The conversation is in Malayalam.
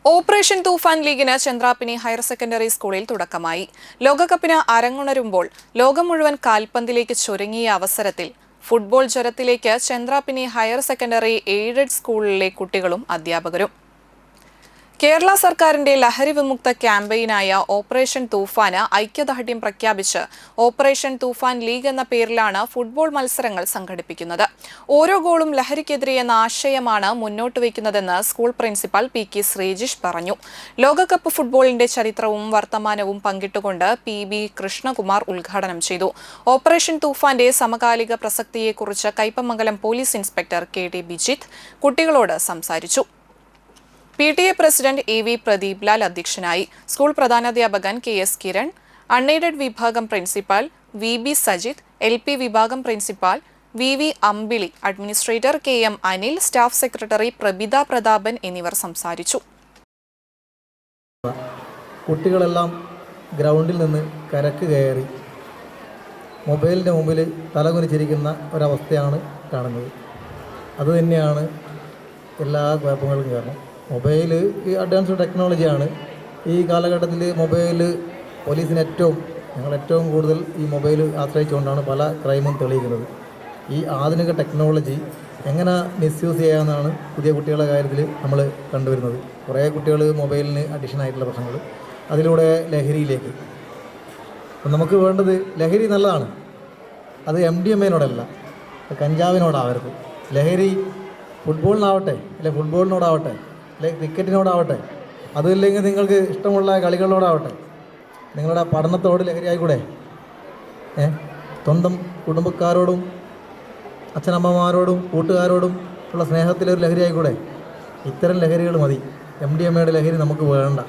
ഓപ്പറേഷൻ തൂഫാൻ ലീഗിന് ചന്ദ്രാപ്പിനി ഹയർ സെക്കൻഡറി സ്കൂളിൽ തുടക്കമായി. ലോകകപ്പിന് അരങ്ങുണരുമ്പോൾ ലോകം മുഴുവൻ കാൽപന്തിലേക്ക് ചുരുങ്ങിയ അവസരത്തിൽ ഫുട്ബോൾ ജ്വരത്തിലേക്ക് ചന്ദ്രാപ്പിനി ഹയർ സെക്കൻഡറി എയ്ഡഡ് സ്കൂളിലെ കുട്ടികളും അധ്യാപകരും. കേരള സർക്കാരിന്റെ ലഹരി വിമുക്ത ക്യാമ്പയിനായ ഓപ്പറേഷൻ തൂഫാന് ഐക്യദാർഢ്യം പ്രഖ്യാപിച്ച് ഓപ്പറേഷൻ തൂഫാൻ ലീഗ് എന്ന പേരിലാണ് ഫുട്ബോൾ മത്സരങ്ങൾ സംഘടിപ്പിക്കുന്നത്. ഓരോ ഗോളും ലഹരിക്കെതിരെ എന്ന ആശയമാണ് മുന്നോട്ട് വയ്ക്കുന്നതെന്ന് സ്കൂൾ പ്രിൻസിപ്പൽ പി.കെ. ശ്രീജിഷ് പറഞ്ഞു. ലോകകപ്പ് ഫുട്ബോളിന്റെ ചരിത്രവും വർത്തമാനവും പങ്കിട്ടുകൊണ്ട് പി.ബി. കൃഷ്ണകുമാർ ഉദ്ഘാടനം ചെയ്തു. ഓപ്പറേഷൻ തൂഫാന്റെ സമകാലിക പ്രസക്തിയെക്കുറിച്ച് Kaipamangalam police inspector K T. Bijith കുട്ടികളോട് സംസാരിച്ചു. PTA president A V. Pradeep Lal അധ്യക്ഷനായി. സ്കൂൾ പ്രധാനാധ്യാപകൻ കെ.എസ്. കിരൺ, അൺഎയ്ഡഡ് വിഭാഗം പ്രിൻസിപ്പാൽ വി.ബി. സജിത്, LP വിഭാഗം principal V V. Ambili, administrator K.M. Anil, staff secretary Prabitha Prathapan എന്നിവർ സംസാരിച്ചു. കുട്ടികളെല്ലാം ഗ്രൗണ്ടിൽ നിന്ന് കരക്ക് കയറി മൊബൈലിൻ്റെ മുമ്പിൽ തലകുനിച്ചിരിക്കുന്ന ഒരവസ്ഥയാണ് കാണുന്നത്. അതുതന്നെയാണ് എല്ലാ കുഴപ്പങ്ങൾക്കും കാരണം. മൊബൈൽ ഈ അഡ്വാൻസ്ഡ് ടെക്നോളജിയാണ്. ഈ കാലഘട്ടത്തിൽ മൊബൈൽ പോലീസിന് ഞങ്ങൾ ഏറ്റവും കൂടുതൽ ഈ മൊബൈൽ ആശ്രയിച്ചുകൊണ്ടാണ് പല ക്രൈമും തെളിയിക്കുന്നത്. ഈ ആധുനിക ടെക്നോളജി എങ്ങനെ മിസ്യൂസ് ചെയ്യാമെന്നാണ് പുതിയ കുട്ടികളുടെ കാര്യത്തിൽ നമ്മൾ കണ്ടുവരുന്നത്. കുറേ കുട്ടികൾ മൊബൈലിന് അഡിക്ഷൻ ആയിട്ടുള്ള പ്രശ്നങ്ങൾ, അതിലൂടെ ലഹരിയിലേക്ക്. അപ്പം നമുക്ക് വേണ്ടത് ലഹരി നല്ലതാണ്, അത് MDMA-നോടല്ല, കഞ്ചാവിനോടാവരുത്. ലഹരി ഫുട്ബോളിനാവട്ടെ, ഫുട്ബോളിനോടാവട്ടെ, ക്രിക്കറ്റിനോടാവട്ടെ, അതില്ലെങ്കിൽ നിങ്ങൾക്ക് ഇഷ്ടമുള്ള കളികളോടാവട്ടെ, നിങ്ങളുടെ പഠനത്തോട് ലഹരി ആയിക്കൂടെ? സ്വന്തം കുടുംബക്കാരോടും അച്ഛനമ്മമാരോടും കൂട്ടുകാരോടും ഉള്ള സ്നേഹത്തിലൊരു ലഹരി ആയിക്കൂടെ? ഇത്തരം ലഹരികൾ മതി. MDMA-യുടെ ലഹരി നമുക്ക് വേണ്ട.